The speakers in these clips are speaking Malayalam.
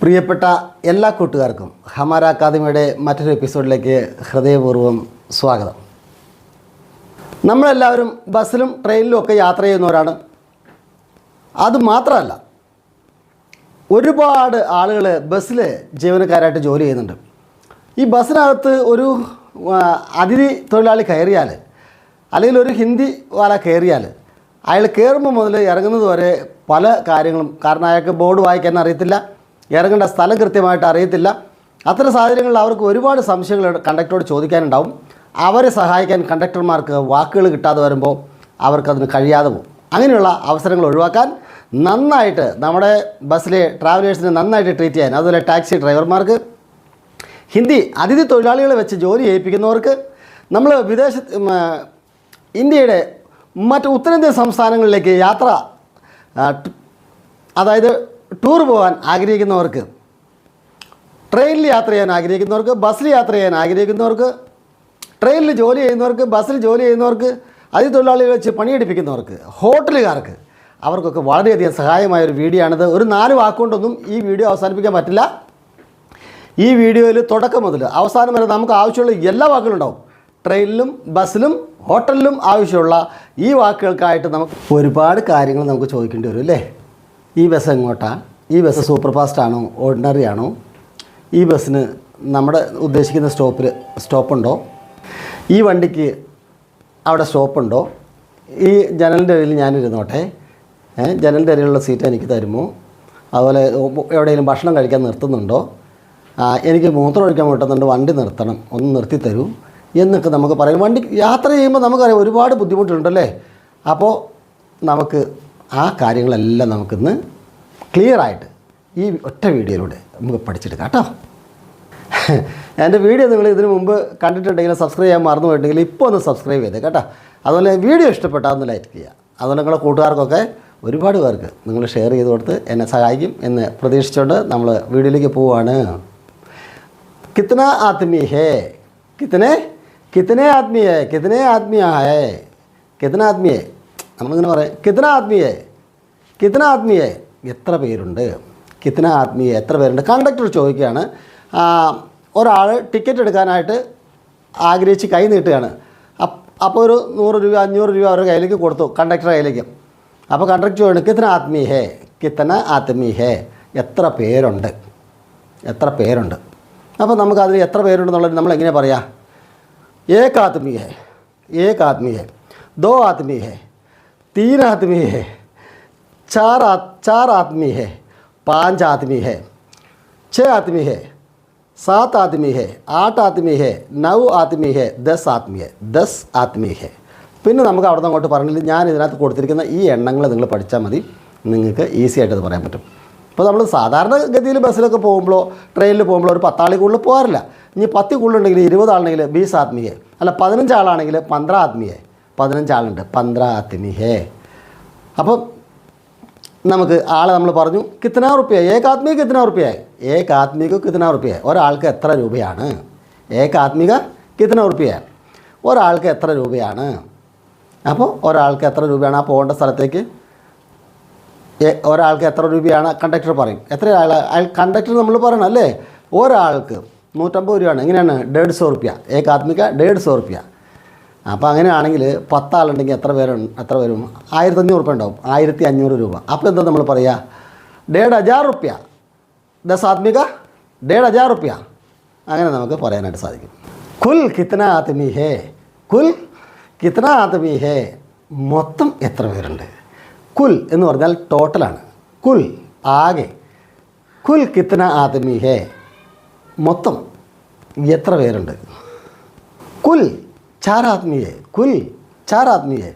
പ്രിയപ്പെട്ട എല്ലാ കൂട്ടുകാർക്കും ഹമാര അക്കാദമിയുടെ മറ്റൊരു എപ്പിസോഡിലേക്ക് ഹൃദയപൂർവ്വം സ്വാഗതം. നമ്മളെല്ലാവരും ബസ്സിലും ട്രെയിനിലും ഒക്കെ യാത്ര ചെയ്യുന്നവരാണ്. അതുമാത്രമല്ല, ഒരുപാട് ആളുകൾ ബസ്സിൽ ജീവനക്കാരായിട്ട് ജോലി ചെയ്യുന്നുണ്ട്. ഈ ബസ്സിനകത്ത് ഒരു അതിഥി തൊഴിലാളി കയറിയാൽ, അല്ലെങ്കിൽ ഒരു ഹിന്ദി വാല കയറിയാൽ, അയാൾ കയറുമ്പോൾ മുതൽ ഇറങ്ങുന്നത് വരെ പല കാര്യങ്ങളും, കാരണം അയാൾക്ക് ബോർഡ് വായിക്കാൻ അറിയത്തില്ല, ഇറങ്ങേണ്ട സ്ഥലം കൃത്യമായിട്ട് അറിയത്തില്ല. അത്തരം സാഹചര്യങ്ങളിൽ അവർക്ക് ഒരുപാട് സംശയങ്ങൾ കണ്ടക്ടറോട് ചോദിക്കാനുണ്ടാവും. അവരെ സഹായിക്കാൻ കണ്ടക്ടർമാർക്ക് വാക്കുകൾ കിട്ടാതെ വരുമ്പോൾ അവർക്കതിന് കഴിയാതെ പോകും. അങ്ങനെയുള്ള അവസരങ്ങൾ ഒഴിവാക്കാൻ നന്നായിട്ട് നമ്മുടെ ബസ്സിലെ ട്രാവലേഴ്സിനെ നന്നായിട്ട് ട്രീറ്റ് ചെയ്യാൻ, അതുപോലെ ടാക്സി ഡ്രൈവർമാർക്ക്, ഹിന്ദി അതിഥി തൊഴിലാളികളെ വെച്ച് ജോലി ചെയ്യിപ്പിക്കുന്നവർക്ക്, നമ്മൾ ഇന്ത്യയുടെ മറ്റ് ഉത്തരേന്ത്യൻ സംസ്ഥാനങ്ങളിലേക്ക് യാത്ര, അതായത് ടൂർ പോകാൻ ആഗ്രഹിക്കുന്നവർക്ക്, ട്രെയിനിൽ യാത്ര ചെയ്യാൻ ആഗ്രഹിക്കുന്നവർക്ക്, ബസ്സിൽ യാത്ര ചെയ്യാൻ ആഗ്രഹിക്കുന്നവർക്ക്, ട്രെയിനിൽ ജോലി ചെയ്യുന്നവർക്ക്, ബസ്സിൽ ജോലി ചെയ്യുന്നവർക്ക്, അതിഥി തൊഴിലാളികളെ വെച്ച് പണിയെടുപ്പിക്കുന്നവർക്ക്, ഹോട്ടലുകാർക്ക്, അവർക്കൊക്കെ വളരെയധികം സഹായമായൊരു വീഡിയോ ആണിത്. ഒരു 4 വാക്കുകൊണ്ടൊന്നും ഈ വീഡിയോ അവസാനിപ്പിക്കാൻ പറ്റില്ല. ഈ വീഡിയോയിൽ തുടക്കം മുതൽ അവസാനം വരെ നമുക്ക് ആവശ്യമുള്ള എല്ലാ വാക്കുകളും ഉണ്ടാവും. ട്രെയിനിലും ബസ്സിലും ഹോട്ടലിലും ആവശ്യമുള്ള ഈ വാക്കുകൾക്കായിട്ട് നമുക്ക് ഒരുപാട് കാര്യങ്ങൾ നമുക്ക് ചോദിക്കേണ്ടി വരും അല്ലേ? ഈ ബസ് എങ്ങോട്ടാണ്? ഈ ബസ് സൂപ്പർ ഫാസ്റ്റ് ആണോ, ഓർഡിനറി ആണോ? ഈ ബസ്സിന് നമ്മുടെ ഉദ്ദേശിക്കുന്ന സ്റ്റോപ്പുണ്ടോ? ഈ വണ്ടിക്ക് അവിടെ സ്റ്റോപ്പുണ്ടോ? ഈ ജനലിൻ്റെ അടിയിൽ ഞാനിരുന്നോട്ടെ, ജനലിൻ്റെ അടിയിലുള്ള സീറ്റ് എനിക്ക് തരുമോ? അതുപോലെ എവിടെയെങ്കിലും ഭക്ഷണം കഴിക്കാൻ നിർത്തുന്നുണ്ടോ? എനിക്ക് മൂത്രം ഒഴിക്കാൻ പറ്റുന്നുണ്ട്, വണ്ടി നിർത്തണം, ഒന്ന് നിർത്തി തരൂ എന്നൊക്കെ നമുക്ക് പറയാം. വണ്ടി യാത്ര ചെയ്യുമ്പോൾ നമുക്കറിയാം ഒരുപാട് ബുദ്ധിമുട്ടുണ്ടല്ലേ. അപ്പോൾ നമുക്ക് ആ കാര്യങ്ങളെല്ലാം നമുക്കിന്ന് ക്ലിയറായിട്ട് ഈ ഒറ്റ വീഡിയോയിലൂടെ നമുക്ക് പഠിച്ചെടുക്കാം കേട്ടോ. എൻ്റെ വീഡിയോ നിങ്ങൾ ഇതിനു മുമ്പ് കണ്ടിട്ടുണ്ടെങ്കിൽ, സബ്സ്ക്രൈബ് ചെയ്യാൻ മറന്നു പോയിട്ടുണ്ടെങ്കിൽ ഇപ്പോൾ ഒന്ന് സബ്സ്ക്രൈബ് ചെയ്തേ കേട്ടോ. അതുപോലെ വീഡിയോ ഇഷ്ടപ്പെട്ടാൽ ഒന്ന് ലൈക്ക് ചെയ്യുക. അതുപോലെ നിങ്ങളുടെ കൂട്ടുകാർക്കൊക്കെ ഒരുപാട് പേർക്ക് നിങ്ങൾ ഷെയർ ചെയ്ത് കൊടുത്ത് എന്നെ സഹായിക്കും എന്ന് പ്രതീക്ഷിച്ചുകൊണ്ട് നമ്മൾ വീഡിയോയിലേക്ക് പോവുകയാണ്. കിത്തന ആത്മീ ഹേ, കിത്തനെ ആത്മീ ഹേ, കിത്തനെ ആത്മീയ ഹേ, കിത്തന ആത്മീ ഹേ, നമ്മളിങ്ങനെ പറയാം, കിത്തന ആത്മീ ഹേ, കിത്തന ആത്മീ ഹേ, എത്ര പേരുണ്ട്, കിത്തന ആത്മീയ എത്ര പേരുണ്ട്. കണ്ടക്ടർ ചോദിക്കുകയാണ്. ഒരാൾ ടിക്കറ്റ് എടുക്കാനായിട്ട് ആഗ്രഹിച്ച് കൈ നീട്ടുകയാണ്. അപ്പോൾ ഒരു 100 രൂപ 500 രൂപ അവരുടെ കയ്യിലേക്ക് കൊടുത്തു, കണ്ടക്ടറുടെ കയ്യിലേക്ക്. അപ്പോൾ കണ്ടക്ടർ ചോദിച്ചു, കിത്തന ആത്മീ ഹേ, കിത്തന ആത്മീ ഹേ, എത്ര പേരുണ്ട്, എത്ര പേരുണ്ട്. അപ്പോൾ നമുക്കതിൽ എത്ര പേരുണ്ടെന്നുള്ളത് നമ്മളെങ്ങനെ പറയാം? ഏക് ആത്മീ ഹേ, ഏക് ആത്മീ ഹേ, 2 ആത്മീ ഹേ, 3 ആത്മീ ഹേ, 4 ആത്മീ ഹേ, 5 ആത്മീ ഹേ, 6 ആത്മീ ഹേ, 7 ആത്മീ ഹേ, 8 ആത്മീ ഹേ, 9 ആത്മീ ഹേ, 10 ആത്മീ ഹേ, 10 ആത്മീ ഹേ. പിന്നെ നമുക്ക് അവിടെ നിന്ന് അങ്ങോട്ട് പറഞ്ഞില്ല, ഞാൻ ഇതിനകത്ത് കൊടുത്തിരിക്കുന്ന ഈ എണ്ണങ്ങൾ നിങ്ങൾ പഠിച്ചാൽ മതി, നിങ്ങൾക്ക് ഈസി ആയിട്ട് അത് പറയാൻ പറ്റും. ഇപ്പോൾ നമ്മൾ സാധാരണ ഗതിയിൽ ബസ്സിലൊക്കെ പോകുമ്പോഴോ ട്രെയിനിൽ പോകുമ്പോഴോ ഒരു 10 ആളിൽ കൂടുതൽ പോകാറില്ല. ഇനി 10 കൂടുതലുണ്ടെങ്കിൽ 20 ആളുണ്ടെങ്കിൽ 20 ആത്മീ ഹേ, അല്ല 15 ആളാണെങ്കിൽ 15 ആത്മീ ഹേ, 15 ആളുണ്ട് 15 ആത്മീ ഹേ. അപ്പം നമുക്ക് ആളെ നമ്മൾ പറഞ്ഞു, കിത്തന റുപ്യ, ഏക് ആത്മീക കിത്തന റുപ്യ, ഏക് ആത്മീക കിത്തന റുപ്യ, ഒരാൾക്ക് എത്ര രൂപയാണ്? ഏക് ആത്മീക കിത്തന റുപ്യ, ഒരാൾക്ക് എത്ര രൂപയാണ്? അപ്പോൾ ഒരാൾക്ക് എത്ര രൂപയാണ്? ആ പോകേണ്ട സ്ഥലത്തേക്ക് ഒരാൾക്ക് എത്ര രൂപയാണ് കണ്ടക്ടർ പറയും. എത്ര അയാൾ കണ്ടക്ടർ നമ്മൾ പറയണം അല്ലേ? ഒരാൾക്ക് 150 രൂപയാണ്. എങ്ങനെയാണ്? 150 റുപ്യ, ഏക് ആത്മീക 150 റുപ്യ. അപ്പോൾ അങ്ങനെയാണെങ്കിൽ 10 ആളുണ്ടെങ്കിൽ എത്ര വരും? 1500 റുപ്യ ഉണ്ടാവും, 1500 രൂപ. അപ്പോൾ എന്താ നമ്മൾ പറയുക? 1500 റുപ്യ, 10 ആത്മീക 1500 റുപ്യ. അങ്ങനെ നമുക്ക് പറയാനായിട്ട് സാധിക്കും. കുൽ കിത്തന ആത്മീ ഹേ, കുൽ കിത്തന ആത്മീ ഹേ, മൊത്തം എത്ര പേരുണ്ട്? കുൽ എന്ന് പറഞ്ഞാൽ ടോട്ടലാണ്. കുൽ ആകെ. കുൽ കിത്തന ആത്മീ ഹേ, മൊത്തം എത്ര പേരുണ്ട്? കുൽ 4 ആത്മീ ഹേ, കുൽ 4 ആത്മീ ഹേ,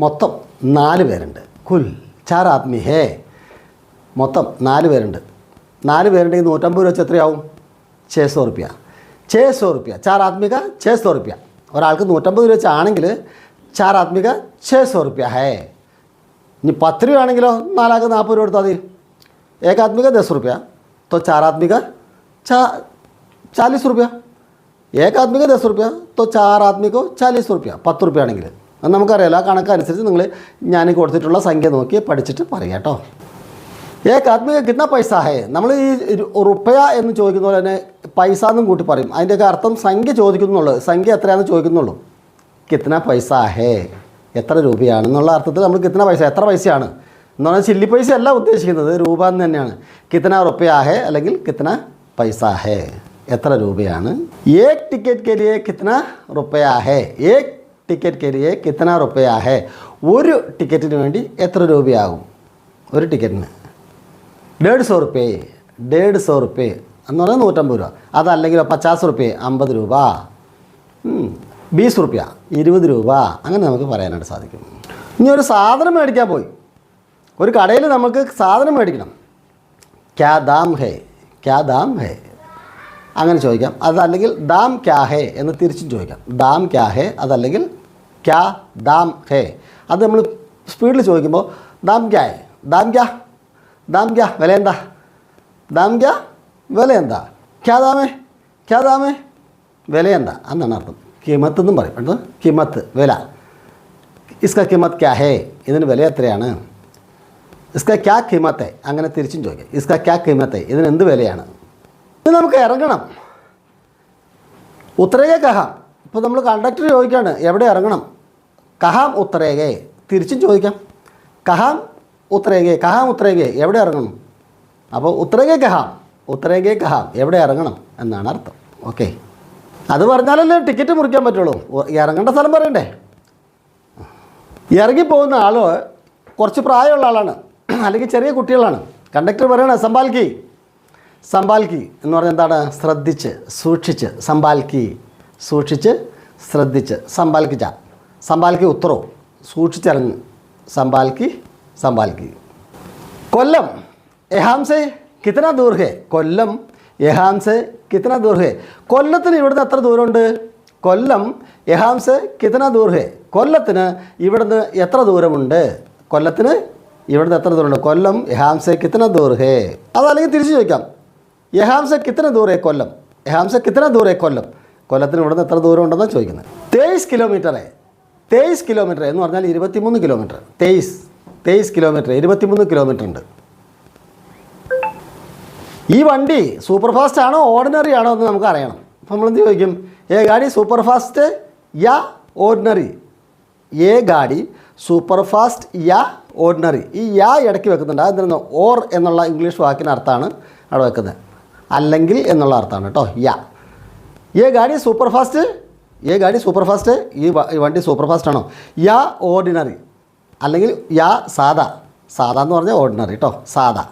മൊത്തം 4 പേരുണ്ട്. കുൽ 4 ആത്മീ ഹേ, മൊത്തം 4 പേരുണ്ട്. 4 പേരുണ്ടെങ്കിൽ 150 രൂപ വെച്ച് എത്രയാവും? 600 റുപ്യ, 600 റുപ്യ. 4 ആത്മീക 600 റുപ്യ. ഒരാൾക്ക് 150 രൂപ വെച്ചാണെങ്കിൽ 4 ആത്മീക 600 റുപ്യ ഹേ. ഇനി 10 രൂപ ആണെങ്കിലോ 4 ആൾക്ക് 40 രൂപ കൊടുത്താൽ മതി. ഏക് ആത്മീക 10 റുപ്യ, तो 4 ആത്മീക 40 रुपया, एक आदमी का 10 रुपया, तो 4 आदमी को 40 रुपया, 10 रुपया ആണെങ്കിൽ നമുക്കറിയാലോ. ആ കണക്കനുസരിച്ച് നിങ്ങൾ ഞാൻ കൊടുത്തിട്ടുള്ള സംഖ്യ നോക്കി പഠിച്ചിട്ട് പറയാം കേട്ടോ. ഏക് ആദ്മി കിतना പൈസ ഹേ, നമ്മൾ ഈ റുപ്പയ എന്ന് ചോദിക്കുന്ന പോലെ തന്നെ പൈസ എന്നും കൂട്ടി പറയും. അതിൻ്റെയൊക്കെ അർത്ഥം സംഖ്യ ചോദിക്കുന്നുള്ളൂ, സംഖ്യ എത്രയാണെന്ന് ചോദിക്കുന്നുള്ളൂ. കിतना പൈസ ഹേ, എത്ര രൂപയാണെന്നുള്ള അർത്ഥത്തിൽ നമ്മൾ കിतना പൈസ, എത്ര പൈസയാണ് എന്ന് പറഞ്ഞാൽ ചില്ലി പൈസ അല്ല ഉദ്ദേശിക്കുന്നത്, രൂപ എന്ന് തന്നെയാണ്. കിतना റുപ്പയ ഹേ അല്ലെങ്കിൽ കിतना പൈസ ഹേ, എത്ര രൂപയാണ്. ഏക് ടിക്കറ്റ് കെ ലിയേ കിतना റുപ്പയ ഹേ, ഏക് ടിക്കറ്റ് കെ ലിയേ കിतना റുപ്പയ ഹേ, ഒരു ടിക്കറ്റിന് വേണ്ടി എത്ര രൂപയാകും, ഒരു ടിക്കറ്റിന്. 150 റുപ്പയെ, 150 റുപ്പയെ എന്ന് പറഞ്ഞാൽ 150 രൂപ. അതല്ലെങ്കിൽ 50 റുപ്പയെ 50 രൂപ, 20 റുപ്യ 20 രൂപ, അങ്ങനെ നമുക്ക് പറയാനായിട്ട് സാധിക്കും. ഇനി ഒരു സാധനം മേടിക്കാൻ പോയി, ഒരു കടയിൽ നമുക്ക് സാധനം മേടിക്കണം. ക്യാ ദാം ഹേ, ക്യാ ദാം ഹേ അങ്ങനെ ചോദിക്കാം. അതല്ലെങ്കിൽ ദാം ക്യാ ഹേ എന്ന് തിരിച്ചും ചോദിക്കാം. ദാം ക്യാ ഹേ അതല്ലെങ്കിൽ ക്യാ ദാം ഹേ. അത് നമ്മൾ സ്പീഡിൽ ചോദിക്കുമ്പോൾ ദാം ക്യാ ഹേ, ദാം ക്യാ, ദാം ക്യാ വില എന്താ, ദാം ക്യാ വില എന്താ, ക്യാ ദാമേ, ക്യാ ദാമേ വില എന്താ എന്നാണ് അർത്ഥം. കിമത്ത് എന്നും പറയും കേട്ടോ, കിമത്ത് വില. ഇസ്ക കിമത്ത് ക്യാ ഹേ, ഇതിന് വില എത്രയാണ്. ഇസ്ക ക്യാ കിമത്ത് അങ്ങനെ തിരിച്ചും ചോദിക്കാം. ഇസ്ക ക്യാ കിമത്ത്, ഇതിന് എന്ത് വിലയാണ്. ഇത് നമുക്ക് ഇറങ്ങണം. ഉത്തരേകെ കഹാം, ഇപ്പോൾ നമ്മൾ കണ്ടക്ടർ ചോദിക്കുകയാണ് എവിടെ ഇറങ്ങണം. കഹാം ഉത്തരേകെ തിരിച്ചും ചോദിക്കാം. കഹാം ഉത്തരേകെ, കഹാം ഉത്തരേകെ എവിടെ ഇറങ്ങണം. അപ്പോൾ ഉത്തരേകെ കഹാം, ഉത്തരേകെ കഹാം എവിടെ ഇറങ്ങണം എന്നാണ് അർത്ഥം. ഓക്കെ, അത് പറഞ്ഞാലല്ലേ ടിക്കറ്റ് മുറിക്കാൻ പറ്റുള്ളൂ. ഇറങ്ങേണ്ട സ്ഥലം പറയണ്ടേ. ഇറങ്ങിപ്പോകുന്ന ആൾ കുറച്ച് പ്രായമുള്ള ആളാണ് അല്ലെങ്കിൽ ചെറിയ കുട്ടികളാണ്. കണ്ടക്ടർ പറയണേ സമ്പാൽക്കി, സമ്പാൽക്കി എന്ന് പറഞ്ഞാൽ എന്താണ്, ശ്രദ്ധിച്ച് സൂക്ഷിച്ച്. സമ്പാൽക്കി സൂക്ഷിച്ച് ശ്രദ്ധിച്ച്. സമ്പാൽക്കിച്ച, സമ്പാൽക്കി ഉത്തരോ സൂക്ഷിച്ചിറങ്ങ്. സമ്പാൽക്കി, സമ്പാൽക്കി. കൊല്ലം യഹാം സെ കിतना दूर है, കൊല്ലം യഹാം സെ കിतना दूर है, കൊല്ലത്തിന് ഇവിടുന്ന് എത്ര ദൂരമുണ്ട്. കൊല്ലം യഹാം സെ കിतना दूर है, കൊല്ലത്തിന് ഇവിടുന്ന് എത്ര ദൂരമുണ്ട്. കൊല്ലത്തിന് ഇവിടുന്ന് എത്ര ദൂരമുണ്ട്. കൊല്ലം യഹാം സെ കിतना दूर है. അതല്ലെങ്കിൽ തിരിച്ച് ചോദിക്കാം. യഹാം സെ കിतना दूर है കൊല്ലം, യഹാം സെ കിतना दूर है കൊല്ലം, കൊല്ലത്തിന് ഇവിടുന്ന് എത്ര ദൂരം ഉണ്ടെന്നാണ് ചോദിക്കുന്നത്. 23 കിലോമീറ്റർ, 23 കിലോമീറ്റർ എന്ന് പറഞ്ഞാൽ 23 കിലോമീറ്റർ. 23 കിലോമീറ്റർ 23 കിലോമീറ്റർ ഉണ്ട്. ഈ വണ്ടി സൂപ്പർ ഫാസ്റ്റ് ആണോ ഓർഡിനറി ആണോ എന്ന് നമുക്ക് അറിയണം. അപ്പോൾ നമ്മളെന്ത് ചോദിക്കും, ഏ ഗാഡി സൂപ്പർ ഫാസ്റ്റ് യാ ഓർഡിനറി, ഏ ഗാഡി സൂപ്പർ ഫാസ്റ്റ് യാ ഓർഡിനറി. ഈ യാ ഇടയ്ക്ക് വെക്കുന്നുണ്ട്. അതെന്താണ്, ഓർ എന്നുള്ള ഇംഗ്ലീഷ് വാക്കിന് അർത്ഥമാണ് അവിടെ വെക്കുന്നത്, അല്ലെങ്കിൽ എന്നുള്ള അർത്ഥമാണ് കേട്ടോ. യാ ഏ ഗാഡി സൂപ്പർ ഫാസ്റ്റ്, ഏ ഗാഡി സൂപ്പർ ഫാസ്റ്റ്, ഈ വണ്ടി സൂപ്പർ ഫാസ്റ്റ് ആണോ. യാ ഓർഡിനറി അല്ലെങ്കിൽ യാ സാദാ, സാദാ എന്ന് പറഞ്ഞാൽ ഓർഡിനറി കേട്ടോ. സാദാ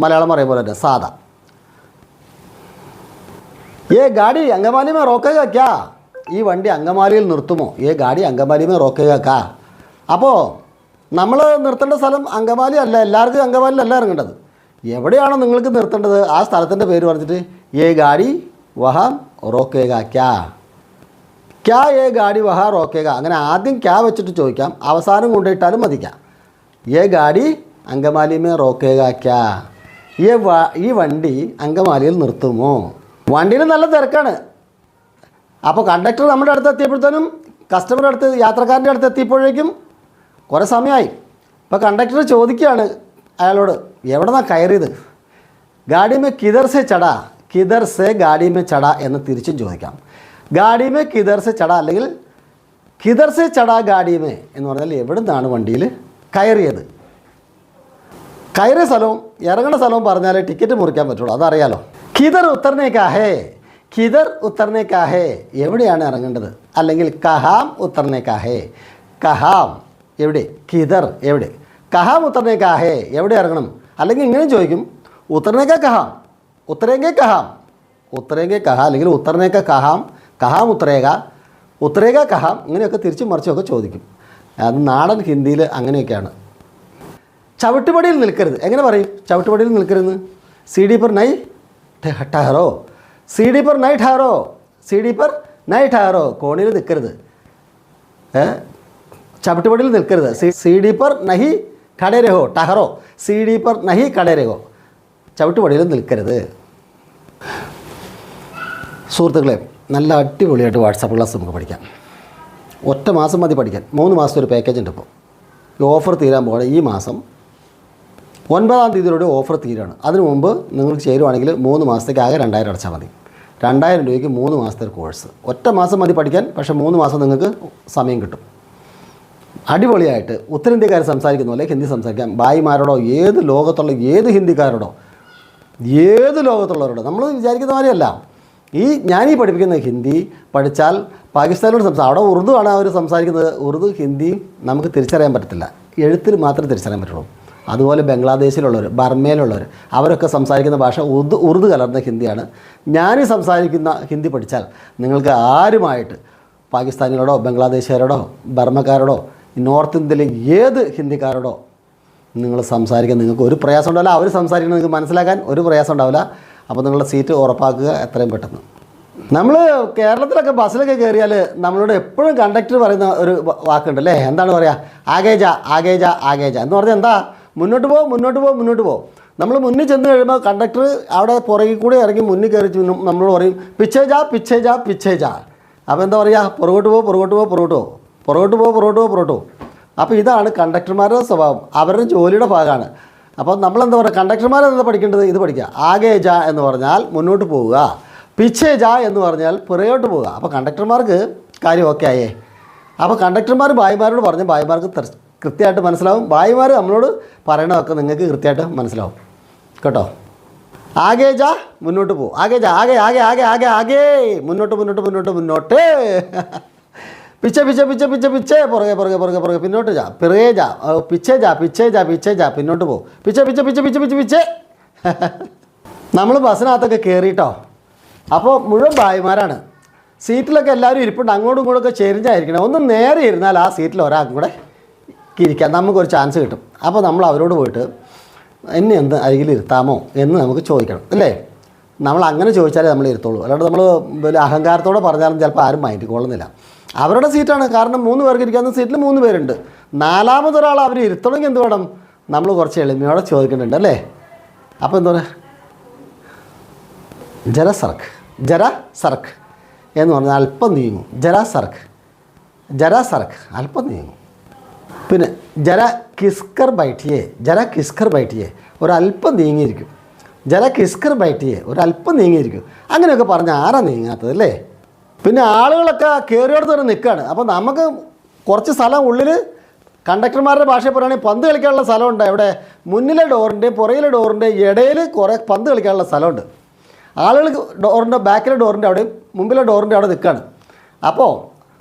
മലയാളം പറയുമ്പോൾ തന്നെ സാദാ. ഏ ഗാഡി അങ്കമാലി മേ റോക്കേഗാ ക്യാ, ഈ വണ്ടി അങ്കമാലിയിൽ നിർത്തുമോ. ഏ ഗാഡി അങ്കമാലി മേ റോക്കേഗാ കാ. അപ്പോൾ നമ്മൾ നിർത്തേണ്ട സ്ഥലം അങ്കമാലി അല്ല, എല്ലാവർക്കും അങ്കമാലിയിലല്ല ഇറങ്ങേണ്ടത്. എവിടെയാണോ നിങ്ങൾക്ക് നിർത്തേണ്ടത് ആ സ്ഥലത്തിൻ്റെ പേര് പറഞ്ഞിട്ട് ഏ ഗാഡി വഹാം റോക്കേഗാ ക്യാ, ക്യാ ഏ ഗാഡി വഹാ റോക്കേഗാ. അങ്ങനെ ആദ്യം ക്യാ വെച്ചിട്ട് ചോദിക്കാം, അവസാനം കൊണ്ടുപോയിട്ടാലും മതിക്കാം. ഏ ഗാഡി അങ്കമാലി മേ റോക്കേഗാ ക്യാ, ഈ വണ്ടി അങ്കമാലിയിൽ നിർത്തുമോ. വണ്ടിയിൽ നല്ല തിരക്കാണ്. അപ്പോൾ കണ്ടക്ടർ നമ്മുടെ അടുത്ത് എത്തിയപ്പോഴത്തേനും കസ്റ്റമറുടെ അടുത്ത്, യാത്രക്കാരൻ്റെ അടുത്ത് എത്തിയപ്പോഴേക്കും കുറേ സമയമായി. അപ്പോൾ കണ്ടക്ടർ ചോദിക്കുകയാണ് അയാളോട്, എവിടെ നിന്നാണ് കയറിയത്. ഗാഡി മേ കിധർ സെ ചടാ, കിധർ സെ ഗാഡി മേ ചടാ എന്ന് തിരിച്ചും ചോദിക്കാം. ഗാഡി മേ കിധർ സെ ചടാ അല്ലെങ്കിൽ കിധർ സെ ചടാ ഗാഡി മേ എന്ന് പറഞ്ഞാൽ എവിടെ നിന്നാണ് വണ്ടിയിൽ കയറിയത്. കയറിയ സ്ഥലവും ഇറങ്ങുന്ന സ്ഥലവും പറഞ്ഞാൽ ടിക്കറ്റ് മുറിക്കാൻ പറ്റുള്ളൂ, അതറിയാലോ. കിധർ ഉത്തർനെ കാ ഹേ, കിധർ ഉത്തർനെ കാ ഹേ എവിടെയാണ് ഇറങ്ങേണ്ടത്. അല്ലെങ്കിൽ കഹാം ഉത്തർനെ കാ ഹേ, കഹാം എവിടെ, കിധർ എവിടെ. കഹാം ഉത്തർനെ കാ ഹേ എവിടെ ഇറങ്ങണം. അല്ലെങ്കിൽ ഇങ്ങനെ ചോദിക്കും, ഉത്തർനേക്കാ കഹാം, ഉത്തരേങ്കെ കഹാം, ഉത്തരേങ്കെ കഹാം അല്ലെങ്കിൽ ഉത്തർനേക്ക കഹാം, കഹാം ഉത്തരേക, ഉത്തരേക കഹാം, ഇങ്ങനെയൊക്കെ തിരിച്ചും മറിച്ചൊക്കെ ചോദിക്കും. അത് നാടൻ ഹിന്ദിയിൽ അങ്ങനെയൊക്കെയാണ്. ചവിട്ടുപടിയിൽ നിൽക്കരുത് എങ്ങനെ പറയും. ചവിട്ടുപടിയിൽ നിൽക്കരുത്. സി ഡി पर नहीं ठहरो, सीढ़ी पर नहीं ठहरो, सीढ़ी पर नहीं ठहरो. കോണിയിൽ നിൽക്കരുത്, ചവിട്ടുപടിയിൽ നിൽക്കരുത്. सीढ़ी पर नहीं खड़े रहो, ठहरो, सीढ़ी पर नहीं खड़े रहो. ചവിട്ടുപടിയിൽ നിൽക്കരുത്. സുഹൃത്തുക്കളെ, നല്ല അടിപൊളിയായിട്ട് വാട്സാപ്പ് ക്ലാസ് നമുക്ക് പഠിക്കാം. ഒറ്റ മാസം മതി പഠിക്കാൻ. 3 മാസത്തെ ഒരു പാക്കേജ് ഉണ്ട്. ഇപ്പോൾ ഈ ഓഫർ തീരാൻ പോകണം. ഈ മാസം 9-ാം തീയതിയോടെ ഓഫർ തീരുകയാണ്. അതിനു മുമ്പ് നിങ്ങൾക്ക് ചേരുവാണെങ്കിൽ 3 മാസത്തേക്ക് ആകെ 2000 അടച്ചാൽ മതി. 2000 രൂപയ്ക്ക് 3 മാസത്തെ കോഴ്സ്. ഒറ്റ മാസം മതി പഠിക്കാൻ, പക്ഷേ 3 മാസം നിങ്ങൾക്ക് സമയം കിട്ടും. അടിപൊളിയായിട്ട് ഉത്തരേന്ത്യക്കാർ സംസാരിക്കുന്ന പോലെ ഹിന്ദി സംസാരിക്കാം. ഭായിമാരോടോ ഏത് ലോകത്തുള്ള ഏത് ഹിന്ദിക്കാരോടോ ഏത് ലോകത്തുള്ളവരോടോ നമ്മൾ വിചാരിക്കുന്ന മാതിരിയല്ല. ഞാനീ പഠിപ്പിക്കുന്ന ഹിന്ദി പഠിച്ചാൽ പാകിസ്ഥാനോട് അവിടെ ഉറുദു ആണ് അവർ സംസാരിക്കുന്നത്. ഉറുദു ഹിന്ദിയും നമുക്ക് തിരിച്ചറിയാൻ പറ്റത്തില്ല, എഴുത്തിൽ മാത്രമേ തിരിച്ചറിയാൻ പറ്റുള്ളൂ. അതുപോലെ ബംഗ്ലാദേശിലുള്ളവർ, ബർമയിലുള്ളവർ, അവരൊക്കെ സംസാരിക്കുന്ന ഭാഷ ഉറുദു കലർന്ന ഹിന്ദിയാണ്. ഞാനീ സംസാരിക്കുന്ന ഹിന്ദി പഠിച്ചാൽ നിങ്ങൾക്ക് ആരുമായിട്ട് പാകിസ്ഥാനികളോടോ ബംഗ്ലാദേശുകാരോടോ ബർമക്കാരോടോ നോർത്ത് ഇന്ത്യയിലെ ഏത് ഹിന്ദിക്കാരോടോ നിങ്ങൾ സംസാരിക്കാൻ നിങ്ങൾക്ക് ഒരു പ്രയാസം ഉണ്ടാവില്ല. അവർ സംസാരിക്കുന്നത് നിങ്ങൾക്ക് മനസ്സിലാക്കാൻ ഒരു പ്രയാസം ഉണ്ടാവില്ല. അപ്പോൾ നിങ്ങളുടെ സീറ്റ് ഉറപ്പാക്കുക എത്രയും പെട്ടെന്ന്. നമ്മൾ കേരളത്തിലൊക്കെ ബസ്സിലൊക്കെ കയറിയാൽ നമ്മളോട് എപ്പോഴും കണ്ടക്ടർ പറയുന്ന ഒരു വാക്കുണ്ട് അല്ലേ? എന്താണ് പറയുക? ആഗേജ ആഗേജ ആഗേജ എന്ന് പറഞ്ഞാൽ എന്താ? മുന്നോട്ട് പോ മുന്നോട്ട് പോ മുന്നോട്ട് പോ. നമ്മൾ മുന്നിൽ ചെന്ന് കഴിയുമ്പോൾ കണ്ടക്ടർ അവിടെ പുറകിൽ കൂടെ ഇറങ്ങി മുന്നിൽ കയറി നമ്മളോട് പറയും പിച്ചേജ പിച്ചേജ പിച്ചേജ. അപ്പോൾ എന്താ പറയുക? പുറകോട്ട് പോ പുറകോട്ട് പോ പുറകോട്ട് പോ പുറകോട്ട് പോ പുറകോട്ട് പോ പുറകോട്ട് പോ. അപ്പോൾ ഇതാണ് കണ്ടക്ടർമാരുടെ സ്വഭാവം, അവരുടെ ജോലിയുടെ ഭാഗമാണ്. അപ്പോൾ നമ്മളെന്താ പറയുക? കണ്ടക്ടർമാരെന്താ പഠിക്കേണ്ടത്? ഇത് പഠിക്കുക. ആഗേജ എന്ന് പറഞ്ഞാൽ മുന്നോട്ട് പോവുക, പിച്ചേജ എന്ന് പറഞ്ഞാൽ പുറകോട്ട് പോവുക. അപ്പോൾ കണ്ടക്ടർമാർക്ക് കാര്യം ഓക്കെ ആയേ. അപ്പോൾ കണ്ടക്ടർമാർ ഭായിമാരോട് പറഞ്ഞ് ഭായിമാർക്ക് കൃത്യമായിട്ട് മനസ്സിലാവും. ഭായിമാർ നമ്മളോട് പറയണതൊക്കെ നിങ്ങൾക്ക് കൃത്യമായിട്ട് മനസ്സിലാവും കേട്ടോ. ആഗേജ മുന്നോട്ട് പോകും. ആഗേജ ആകെ ആകെ ആകെ ആകെ ആകെ മുന്നോട്ട് മുന്നോട്ട് മുന്നോട്ട് മുന്നോട്ട്. പിച്ച പിച്ച പിച്ച പിച്ച പിച്ചേ പുറകെ പുറകെ പുറകെ പുറകെ പിന്നോട്ട് ജാ പിറകെ ജാ പിച്ചേ ജാ പിച്ചേ ജാ പിച്ചേ ജാ പിന്നോട്ട് പോകും. പിച്ച പിച്ച പിച്ച പിച്ച പിച്ച പിച്ചേ. നമ്മൾ ബസ്സിനകത്തൊക്കെ കയറിയിട്ടോ. അപ്പോൾ മുഴുവൻ ഭായിമാരാണ്. സീറ്റിലൊക്കെ എല്ലാവരും ഇരിപ്പുണ്ട്, അങ്ങോട്ടും ഇങ്ങോട്ടൊക്കെ ചെരിഞ്ഞായിരിക്കണം. ഒന്ന് നേരെ ഇരുന്നാൽ ആ സീറ്റിൽ ഒരാൾക്കും കൂടെ ഇരിക്കാം, നമുക്കൊരു ചാൻസ് കിട്ടും. അപ്പോൾ നമ്മൾ അവരോട് പോയിട്ട് എന്നെ എന്ത് അരികിൽ ഇരുത്താമോ എന്ന് നമുക്ക് ചോദിക്കണം അല്ലേ? നമ്മൾ അങ്ങനെ ചോദിച്ചാലേ നമ്മൾ ഇരുത്തുള്ളൂ. അല്ലാണ്ട് നമ്മൾ വലിയ അഹങ്കാരത്തോടെ പറഞ്ഞാലും ചിലപ്പോൾ ആരും മൈൻഡ് കൊള്ളുന്നില്ല. അവരുടെ സീറ്റാണ്, കാരണം 3 പേർക്ക് ഇരിക്കാവുന്ന സീറ്റിൽ 3 പേരുണ്ട്. 4മതൊരാൾ അവർ ഇരുത്തണമെങ്കിൽ എന്ത് വേണം? നമ്മൾ കുറച്ച് എളിമയോടെ ചോദിക്കുന്നുണ്ട് അല്ലേ? അപ്പോൾ എന്താ പറയുക? ജര സർക്ക്, ജര സർക്ക് എന്ന് പറഞ്ഞാൽ അല്പം നീങ്ങും. ജര സർക്ക്, ജര സർക്ക് അല്പം നീങ്ങും. പിന്നെ ജര കിസ്കർ ബൈറ്റിയെ, ജര കിസ്കർ ബൈറ്റിയെ ഒരല്പം നീങ്ങിയിരിക്കും. ജര കിസ്കർ ബൈറ്റിയെ ഒരല്പം നീങ്ങിയിരിക്കും. അങ്ങനെയൊക്കെ പറഞ്ഞാൽ ആരാ നീങ്ങാത്തത് അല്ലേ? പിന്നെ ആളുകളൊക്കെ കയറിയോടത്ത് തന്നെ നിൽക്കുകയാണ്. അപ്പോൾ നമുക്ക് കുറച്ച് സ്ഥലം ഉള്ളിൽ കണ്ടക്ടർമാരുടെ ഭാഷയിൽ പറയുകയാണെങ്കിൽ പന്ത് കളിക്കാനുള്ള സ്ഥലമുണ്ട്. ഇവിടെ മുന്നിലെ ഡോറിൻ്റെ പുറകിലെ ഡോറിൻ്റെ ഇടയിൽ കുറേ പന്ത് കളിക്കാനുള്ള സ്ഥലമുണ്ട്. ആളുകൾ ഡോറിൻ്റെ ബാക്കിലെ ഡോറിൻ്റെ അവിടെയും മുമ്പിലെ ഡോറിൻ്റെ അവിടെ നിൽക്കുകയാണ്. അപ്പോൾ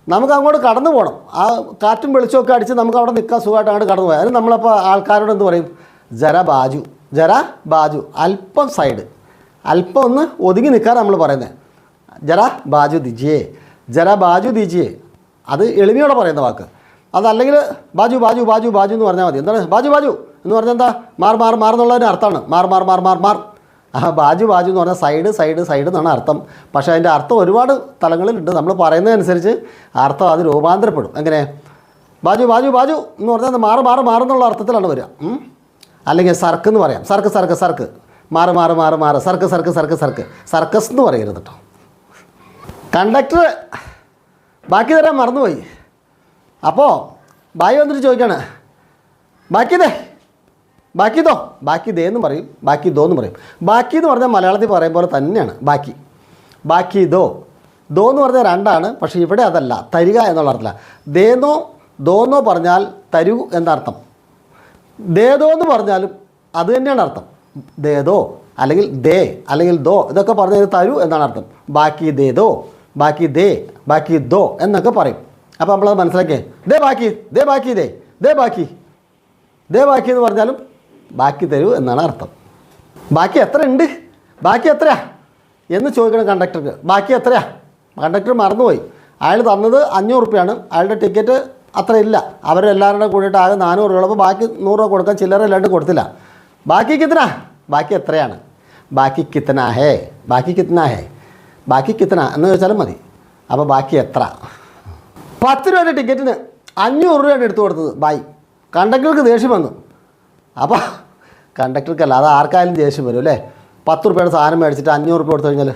നമുക്ക് അങ്ങോട്ട് കടന്നു പോകണം. ആ കാറ്റും വെളിച്ചമൊക്കെ അടിച്ച് നമുക്ക് അവിടെ നിൽക്കാൻ സുഖമായിട്ട് അങ്ങോട്ട് കടന്നു പോയാൽ അതിന് നമ്മളപ്പോൾ ആൾക്കാരോട് എന്ത് പറയും? ജര ബാജു, ജര ബാജു, അല്പം സൈഡ്, അല്പം ഒന്ന് ഒതുങ്ങി നിൽക്കാൻ നമ്മൾ പറയുന്നത്. ജര ബാജു ദിജിയെ, ജര ബാജു ദിജിയെ. അത് എളിമയോടെ പറയുന്ന വാക്ക്. അതല്ലെങ്കിൽ ബാജു ബാജു ബാജു ബാജു എന്ന് പറഞ്ഞാൽ മതി. എന്താണ് ബാജു ബാജു എന്ന് പറഞ്ഞാൽ? എന്താ? മാർ മാർ മാർ എന്നുള്ളതിന് അർത്ഥമാണ്. മാർ മാർ മാർ മാർ മാർ. ബാജു ബാജു എന്ന് പറഞ്ഞാൽ സൈഡ് സൈഡ് സൈഡ് എന്നാണ് അർത്ഥം. പക്ഷേ അതിൻ്റെ അർത്ഥം ഒരുപാട് തലങ്ങളിലുണ്ട്. നമ്മൾ പറയുന്നതനുസരിച്ച് അർത്ഥം അത് രൂപാന്തരപ്പെടും. എങ്ങനെ? ബാജു ബാജു ബാജു എന്ന് പറഞ്ഞാൽ മാറ് മാറ് മാറുന്നുള്ള അർത്ഥത്തിലാണ് വരിക. അല്ലെങ്കിൽ സർക്ക് എന്ന് പറയാം. സർക്ക് സർക്ക് സർക്ക്, മാറ് മാറ് മാറ് മാറ്, സർക്ക് സർക്ക് സർക്ക് സർക്ക്. സർക്കസ് എന്ന് പറയരുത് കേട്ടോ. കണ്ടക്ടർ ബാക്കി തരാൻ മറന്നുപോയി. അപ്പോൾ ബായി വന്നിട്ട് ചോദിക്കുകയാണ്, ബാക്കി ദേ, ബാക്കി ദോ, ബാക്കി ദേ എന്ന് പറയും, ബാക്കി ദോ എന്ന് പറയും. ബാക്കി എന്ന് പറഞ്ഞാൽ മലയാളത്തിൽ പറയും പോലെ തന്നെയാണ് ബാക്കി. ബാക്കി ദോ, ദോ എന്ന് പറഞ്ഞാൽ 2ആണ്. പക്ഷേ ഇവിടെ അതല്ല, തരിക എന്നുള്ള അർത്ഥമില്ല. ദേന്നോ ദോന്നോ പറഞ്ഞാൽ തരൂ എന്നർത്ഥം. ദേദോ എന്ന് പറഞ്ഞാലും അത് തന്നെയാണ് അർത്ഥം. ദേദോ അല്ലെങ്കിൽ ദേ അല്ലെങ്കിൽ ദോ ഇതൊക്കെ പറഞ്ഞാൽ തരൂ എന്നാണ് അർത്ഥം. ബാക്കി ദേദോ, ബാക്കി ദേ, ബാക്കി ദോ എന്നൊക്കെ പറയും. അപ്പോൾ നമ്മളത് മനസ്സിലാക്കിയേ. ദേ ബാക്കി, ദേ ബാക്കി, ദേ ബാക്കി, ദേ ബാക്കി എന്ന് പറഞ്ഞാലും ബാക്കി തരൂ എന്നാണ് അർത്ഥം. ബാക്കി എത്ര ഉണ്ട്, ബാക്കി എത്രയാ എന്ന് ചോദിക്കണം കണ്ടക്ടർക്ക്. ബാക്കി എത്രയാ? കണ്ടക്ടർ മറന്നുപോയി. അയാൾ തന്നത് 500 രൂപയാണ്. അയാളുടെ ടിക്കറ്റ് അത്ര ഇല്ല. അവരെല്ലാവരുടെ കൂടിയിട്ട് ആകെ 400 രൂപ. അപ്പോൾ ബാക്കി 100 രൂപ കൊടുക്കാൻ ചില്ലറ ഇല്ലാണ്ട് കൊടുത്തില്ല. ബാക്കി കിത്തന, ബാക്കി എത്രയാണ്? ബാക്കി കിത്തന ഹേ, ബാക്കി കിത്തന ഹേ, ബാക്കി കിത്തന എന്ന് ചോദിച്ചാലും മതി. അപ്പോൾ ബാക്കി എത്ര? 10 രൂപയുടെ ടിക്കറ്റിന് 500 രൂപയാണ് എടുത്തു കൊടുത്തത് ബായി. കണ്ടക്ടർക്ക് ദേഷ്യം വന്നു. അപ്പോൾ കണ്ടക്ടർക്കല്ല, അത് ആർക്കായാലും ദേഷ്യം വരും അല്ലേ? 10 രൂപയുടെ സാധനം മേടിച്ചിട്ട് 500 രൂപ കൊടുത്തു കഴിഞ്ഞാൽ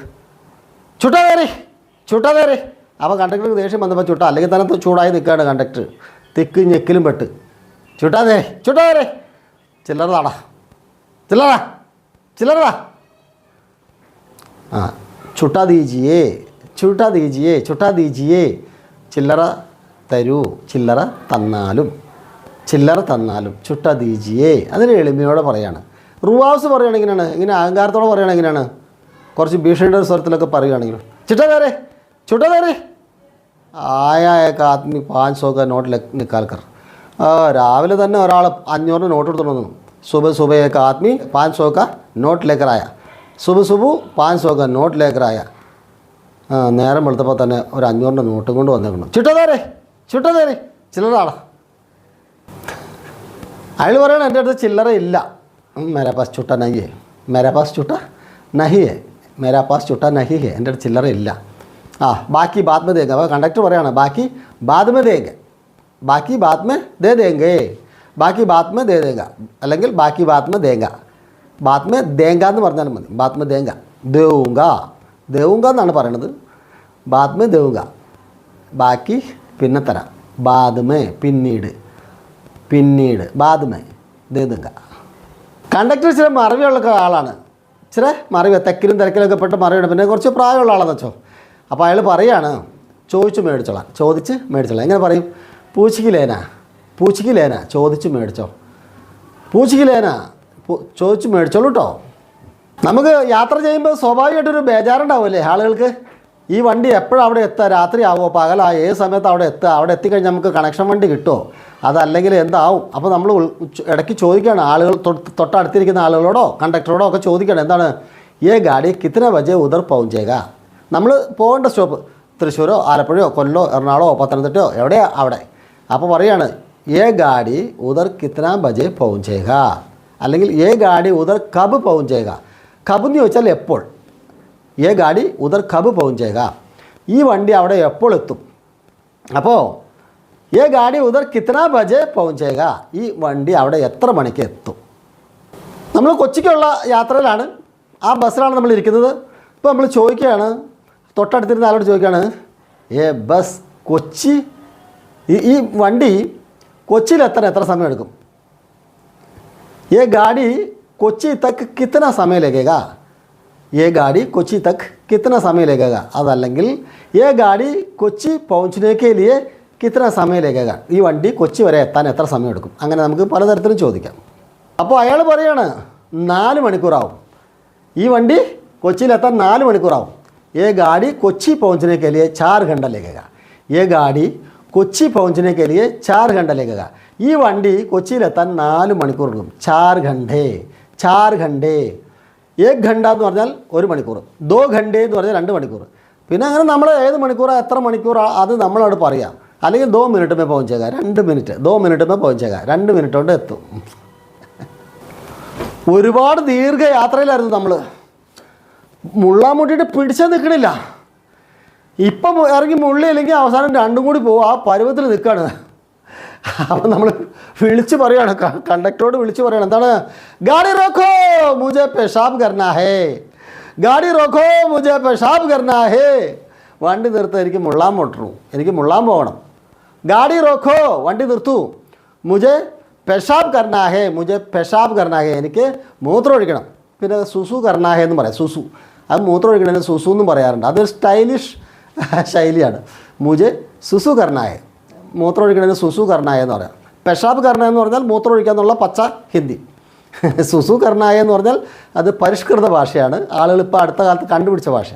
ചുട്ടാ കയറി, ചുട്ടാ കയറി. അപ്പോൾ കണ്ടക്ടർക്ക് ദേഷ്യം വന്നപ്പോൾ ചുട്ട, അല്ലെങ്കിൽ തന്നെ ചൂടായി നിൽക്കുകയാണ് കണ്ടക്ടർ. തിക്ക് ഞെക്കിലും പെട്ട് ചുട്ടാ കയറി, ചുട്ടാ കയറി, ചില്ലറ താടാ ചില്ലറ ചില്ലറ ആ ചുട്ടാ ദീജിയേ ചുട്ടാ ദീജിയേ ചുട്ടാ ദീജിയേ ചില്ലറ തരൂ, ചില്ലറ തന്നാലും, ചില്ലറ തന്നാലും ചുട്ടാ ദീജിയേ. അതിന് എളിമയോടെ പറയാണ്. റുവാസ് പറയുകയാണെങ്കിൽ എങ്ങനെയാണ്, ഇങ്ങനെ അഹങ്കാരത്തോടെ പറയുകയാണെങ്കിൽ എങ്ങനെയാണ്, കുറച്ച് ഭീഷണിയുടെ ഒരു സ്വരത്തിലൊക്കെ പറയുകയാണെങ്കിലും ചുട്ടാ തേരെ ചുട്ടാ തേരെ ആയ ഏക ആദ്മി 500 का നോട്ട് നിക്കാൽ കർ. രാവിലെ തന്നെ ഒരാൾ 500 നോട്ട് എടുത്തു വന്നു. സുബഹ സുബഹ ഏക ആദ്മി 500 का നോട്ട് ലേക്കർ ആയ, സുബഹ സുബഹ 500 का നോട്ട് ലേക്കർ ആയ. നേരം വെളുത്തപ്പോൾ തന്നെ ഒരു 500 നോട്ടും കൊണ്ട് വന്നേക്കണം. ചുട്ടാ തേരെ ചില്ലറ ആളാ. അയാൾ പറയണം എൻ്റെ അടുത്ത് ചില്ലറ ഇല്ല. മേരാ പാസ് ചുട്ടാ നഹി ഹേ, മേരാ പാസ് ചുട്ടാ നഹി ഹേ, മേരാ പാസ് ചുട്ടാ നഹി ഹേ. എൻ്റെ അടുത്ത് ചില്ലറ ഇല്ല. ബാക്കി ബാത് മേ ദേംഗെ. അപ്പോൾ കണ്ടക്ടർ പറയാണ് ബാക്കി ബാത് മേ ദേംഗെ, ബാക്കി ബാത് മേ ദേ ദേംഗെ, ബാക്കി ബാത് മേ ദേ ദേംഗ, അല്ലെങ്കിൽ ബാക്കി ബാത് മേ ദേംഗ. ബാത് മേ ദേംഗ എന്ന് പറഞ്ഞാൽ മതി. ബാത് മേ ദേംഗ, ദേവുങ്ക, ദേവുങ്ക എന്നാണ് പറയണത്. ബാത് മേ ദേവുങ്ക, ബാക്കി പിന്നെ തരാം. ബാത് മേ പിന്നീട്, പിന്നീട് ബാത് മേ ദേ ദേംഗ. കണ്ടക്ടർ ചില മറവിയുള്ള ആളാണ്, ചില മറവി തെക്കിലും തിരക്കിലൊക്കെ പെട്ട് മറവിയുണ്ട്. പിന്നെ കുറച്ച് പ്രായമുള്ള ആളെന്ന് വെച്ചോ. അപ്പോൾ അയാൾ പറയാണ് ചോദിച്ച് മേടിച്ചോളാം, ചോദിച്ച് മേടിച്ചോളാം. എങ്ങനെ പറയും? പൂച്ചയ്ക്ക് ലേന, പൂച്ചയ്ക്ക് ലേന, ചോദിച്ച് മേടിച്ചോ, പൂച്ചയ്ക്ക് ലേന, ചോദിച്ച് മേടിച്ചോളൂ കേട്ടോ. നമുക്ക് യാത്ര ചെയ്യുമ്പോൾ സ്വാഭാവികമായിട്ടൊരു ബേജാറുണ്ടാവുമല്ലേ ആളുകൾക്ക്? ഈ വണ്ടി എപ്പോഴും അവിടെ എത്തുക, രാത്രി ആവുമോ പകലാ, ഏത് സമയത്ത് അവിടെ എത്തുക, അവിടെ എത്തിക്കഴിഞ്ഞാൽ നമുക്ക് കണക്ഷൻ വണ്ടി കിട്ടുമോ, അതല്ലെങ്കിൽ എന്താവും? അപ്പോൾ നമ്മൾ ഇടയ്ക്ക് ചോദിക്കുകയാണ് ആളുകൾ, തൊട്ടടുത്തിരിക്കുന്ന ആളുകളോടോ കണ്ടക്ടറോടോ ഒക്കെ ചോദിക്കണം. എന്താണ്? ഏ ഗാഡി കിത്തന ബജെ ഉദർ പൗഞ്ചേക. നമ്മൾ പോകേണ്ട സ്റ്റോപ്പ് തൃശ്ശൂരോ ആലപ്പുഴയോ കൊല്ലോ എറണാകുളമോ പത്തനംതിട്ടയോ എവിടെയാ അവിടെ. അപ്പോൾ പറയാണ് ഏ ഗാഡി ഉദർ കിത്തന ബജെ പൗഞ്ചേക, അല്ലെങ്കിൽ ഏ ഗാഡി ഉദർ കബ് പൗഞ്ചേക. കബ് എന്ന് ചോദിച്ചാൽ എപ്പോൾ. ഏ ഗാഡി ഉദർ കബ് പൗഞ്ചേക, ഈ വണ്ടി അവിടെ എപ്പോൾ എത്തും. അപ്പോൾ ഏ ഗാഡി ഉദർ കിത്തന ബജെ പൗഞ്ചേക, ഈ വണ്ടി അവിടെ എത്ര മണിക്ക് എത്തും. നമ്മൾ കൊച്ചിക്കുള്ള യാത്രയിലാണ്, ആ ബസ്സിലാണ് നമ്മൾ ഇരിക്കുന്നത്. ഇപ്പോൾ നമ്മൾ ചോദിക്കുകയാണ്, തൊട്ടടുത്തിരുന്ന ആളോട് ചോദിക്കുകയാണ്, ഏ ബസ് കൊച്ചി, ഈ വണ്ടി കൊച്ചിയിലെത്താൻ എത്ര സമയം എടുക്കും? ഏ ഗാഡി കൊച്ചി തക്ക് കിത്തന സമയം ലേഗേഗ, ഏ ഗാഡി കൊച്ചി തക്ക് കിത്തന സമയം ലേഗേഗ. അതല്ലെങ്കിൽ ഏ ഗാഡി കൊച്ചി പहुंचने ലിയേ കിത്തന സമയം ലേഗേഗ, ഈ വണ്ടി കൊച്ചി വരെ എത്താൻ എത്ര സമയം എടുക്കും. അങ്ങനെ നമുക്ക് പലതരത്തിലും ചോദിക്കാം. അപ്പോൾ അയാൾ പറയാണ് 4 മണിക്കൂറാവും, ഈ വണ്ടി കൊച്ചിയിലെത്താൻ 4 മണിക്കൂറാവും. ये गाड़ी कोच्चि पहुंचने के लिए 4 घंटा लगेगा, ये गाड़ी कोच्चि पहुंचने के लिए 4 घंटा लगेगा. ഈ വണ്ടി കൊച്ചിയിലെത്താൻ 4 മണിക്കൂർ എടുക്കും. 4 घंटे, 4 घंटे. 1 घंटा എന്ന് പറഞ്ഞാൽ 1 മണിക്കൂർ, 2 घंटे എന്ന് പറഞ്ഞാൽ 2 മണിക്കൂർ. പിന്നെ അങ്ങനെ നമ്മൾ ഏത് മണിക്കൂറാണ് എത്ര മണിക്കൂറാണ് അത് നമ്മളോട് പറയാം. അല്ലെങ്കിൽ 2 minute may പहुंचेगा, 2 minute, 2 minute may പहुंचेगा, 2 minute കൊണ്ട് എത്തും. ഒരുപാട് ദീർഘ യാത്രയിലായിരുന്നു നമ്മൾ. മുള്ളാൻ മുട്ടിയിട്ട് പിടിച്ചാൽ നിൽക്കണില്ല. ഇപ്പം ഇറങ്ങി മുള്ളിയില്ലെങ്കിൽ അവസാനം 2 കൂടി പോകും, ആ പരുവത്തിൽ നിൽക്കുകയാണ്. അപ്പം നമ്മൾ വിളിച്ച് പറയുകയാണ്, കണ്ടക്ടറോട് വിളിച്ച് പറയുകയാണ്, എന്താണ്? ഗാഡി റോക്കോ മുझे पेशाब करना है, ഗാഡി റോക്കോ മുझे पेशाब करना है. വണ്ടി നിർത്തുക, എനിക്ക് മുള്ളാൻ മുട്ടു, എനിക്ക് മുള്ളാൻ പോകണം. ഗാഡി റോക്കോ, വണ്ടി നിർത്തൂ. മുझे पेशाब करना है, मुझे पेशाब करना है, എനിക്ക് മൂത്രം ഒഴിക്കണം. പിന്നെ സുസു करना है എന്ന് പറയാം, സുസു. അത് മൂത്രം ഒഴിക്കണതിന് സുസു എന്നും പറയാറുണ്ട്. അതൊരു സ്റ്റൈലിഷ് ശൈലിയാണ്. മുझे സുസു करना है, മൂത്രം ഒഴിക്കണതിന് സുസു करना है എന്ന് പറയാം. പെഷാബ് करना എന്ന് പറഞ്ഞാൽ മൂത്രം ഒഴിക്കുക എന്നുള്ള പച്ച ഹിന്ദി. സുസു करना है എന്ന് പറഞ്ഞാൽ അത് പരിഷ്കൃത ഭാഷയാണ്, ആളുകൾ ഇപ്പോൾ അടുത്ത കാലത്ത് കണ്ടുപിടിച്ച ഭാഷ.